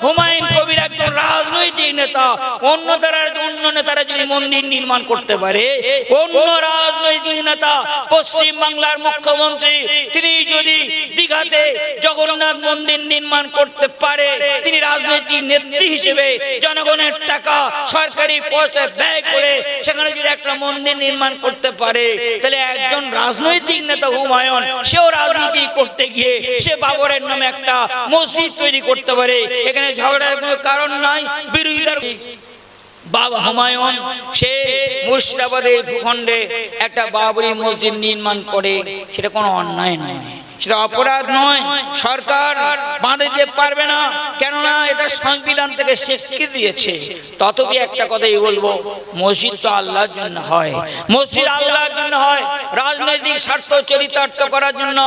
হুমায়ুন কবির একজন রাজনৈতিক নেতা। অন্য নেতারা যদি মন্দির নির্মাণ করতে পারে, অন্য রাজনৈতিক নেতা পশ্চিম বাংলার মুখ্যমন্ত্রী তিনি যদি দীঘাতে জগন্নাথ মন্দির নির্মাণ করতে পারে, তিনি রাজনৈতিক নেত্রী হিসেবে জনগণের টাকা সরকারি পয়সা ব্যয় করে সেখানে যদি একটা মন্দির নির্মাণ করতে পারে, তাহলে একজন রাজনৈতিক নেতা হুমায়ুন সেও রাজনীতি করতে গিয়ে সে বাবরের নামে একটা মসজিদ তৈরি করতে পারে। এখানে ঝগড়ার কোনো কারণ নাই। বিরোধীদের বাবা হুমায়ুন সে মুর্শিদাবাদের ভূখণ্ডে একটা বাবরি মসজিদ নির্মাণ করে, সেটা কোনো অন্যায় নয়, সেটা অপরাধ নয়। সরকার বাঁধে দিতে পারবে না, কেননা এটা সংবিধান থেকে স্বীকৃতি দিয়েছে। তথাপি একটা কথাই বলবো, মসজিদ তো আল্লাহর জন্য হয়, মসজিদ আল্লাহর জন্য হয়। রাজনৈতিক স্বার্থ চরিতার্থ করার জন্য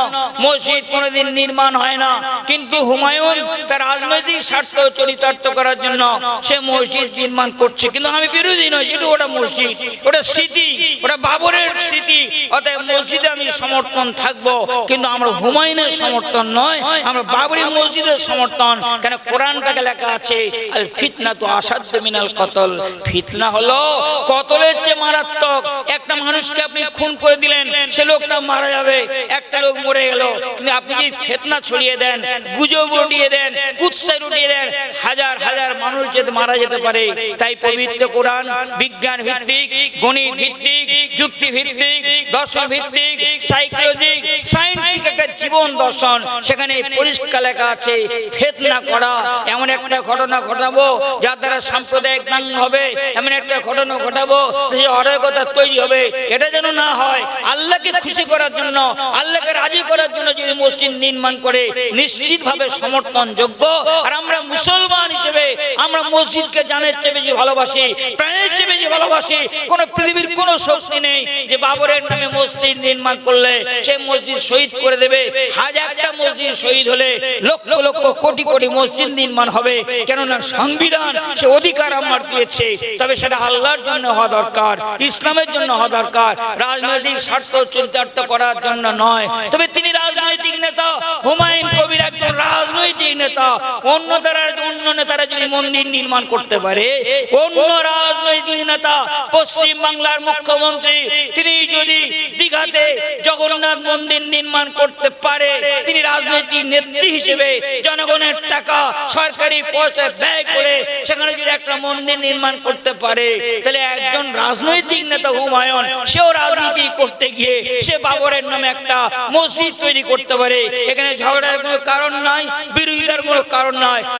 মসজিদ কোনোদিন নির্মাণ হয় না। কিন্তু হুমায়ুন তার রাজনৈতিক স্বার্থ চরিতার্থ করার জন্য সে মসজিদ নির্মাণ করছে। কিন্তু আমি বিরোধী নই, যেহেতু ওটা মসজিদ, ওটা স্মৃতি, ওটা বাবরের স্মৃতি, অতএব মসজিদে আমি সমর্থন থাকবো। কিন্তু আমরা হুমায়ুনের সমর্থন নয়, আমরা বাবরি মসজিদের সমর্থন। কেন কোরআনটাকে লেখা আছে আল ফিতনাতু আসাদ্দু মিনাল কতল, ফিতনা হলো কতলের চেয়ে মারাত্মক। একটা মানুষকে আপনি খুন করে দিলেন, সে লোকটা মারা যাবে, একটা লোক মরে গেল, কিন্তু আপনি যদি ফিতনা ছড়িয়ে দেন, গুজব উড়িয়ে দেন, কুৎসা উড়িয়ে দেন, হাজার হাজার মানুষ যেতে মারা যেতে পারে। তাই পবিত্র কোরআন বিজ্ঞান ভিত্তিক, গণিত ভিত্তিক, যুক্তি ভিত্তিক, দর্শন ভিত্তিক, সাইকোলজিক, সায়েন্টিফিক একটা জীবন দর্শন। সেখানে পরিষ্কার লেখা আছে ফিতনা করা, এমন একটা ঘটনা ঘটাবো যার দ্বারা সাম্প্রদায়িক দাঙ্গা হবে, এমন একটা ঘটনা ঘটাবো যে অরাজকতা তৈরি হবে। এটা যেন না হয়। আল্লাহকে খুশি করার জন্য, আল্লাহকে রাজি করার জন্য যদি মসজিদ নির্মাণ করে, নিশ্চিতভাবে সমর্থনযোগ্য। আর আমরা মুসলমান হিসেবে আমরা মসজিদকে জানের চেয়ে বেশি ভালোবাসি, প্রাণের চেয়ে বেশি ভালোবাসি। কোন পৃথিবীর কোন শক্তি নেই যে বাবরের নামে মসজিদ নির্মাণ করলে সে মসজিদ শহীদ করে দেবে। হাজারটা মসজিদ শহীদ হলে লক্ষ লক্ষ কোটি কোটি মসজিদ নির্মাণ হবে, কেননা সংবিধান সে অধিকার আমার দিয়েছে। তবে সেটা আল্লাহর জন্য হওয়া দরকার, ইসলামের জন্য হওয়া দরকার, রাজনৈতিক স্বার্থ চরিতার্থ করার জন্য নয়। তবে তিনি রাজনৈতিক নেতা, হুমায়ুন কবির একজন রাজনৈতিক নেতা। অন্য নেতারা যদি মন্দির নির্মাণ করতে পারে, অন্য রাজনৈতিক নেতা পশ্চিম বাংলার মুখ্যমন্ত্রী তিনি যদি দীঘাতে জগন্নাথ মন্দির নির্মাণ করতে পারে, তিনি রাজনৈতিক নেত্রী হিসেবে জনগণের টাকা সরকারি পয়সা ব্যয় করে সেখানে যদি একটা মন্দির নির্মাণ করতে পারে, তাহলে একজন রাজনৈতিক নেতা হুমায়ুন সেও রাজনীতি করতে গিয়ে সে বাবরের নামে একটা মসজিদ তৈরি করতে পারে। এখানে ঝগড়ার কোনো কারণ নাই, বিরোধিতার কোনো কারণ নাই।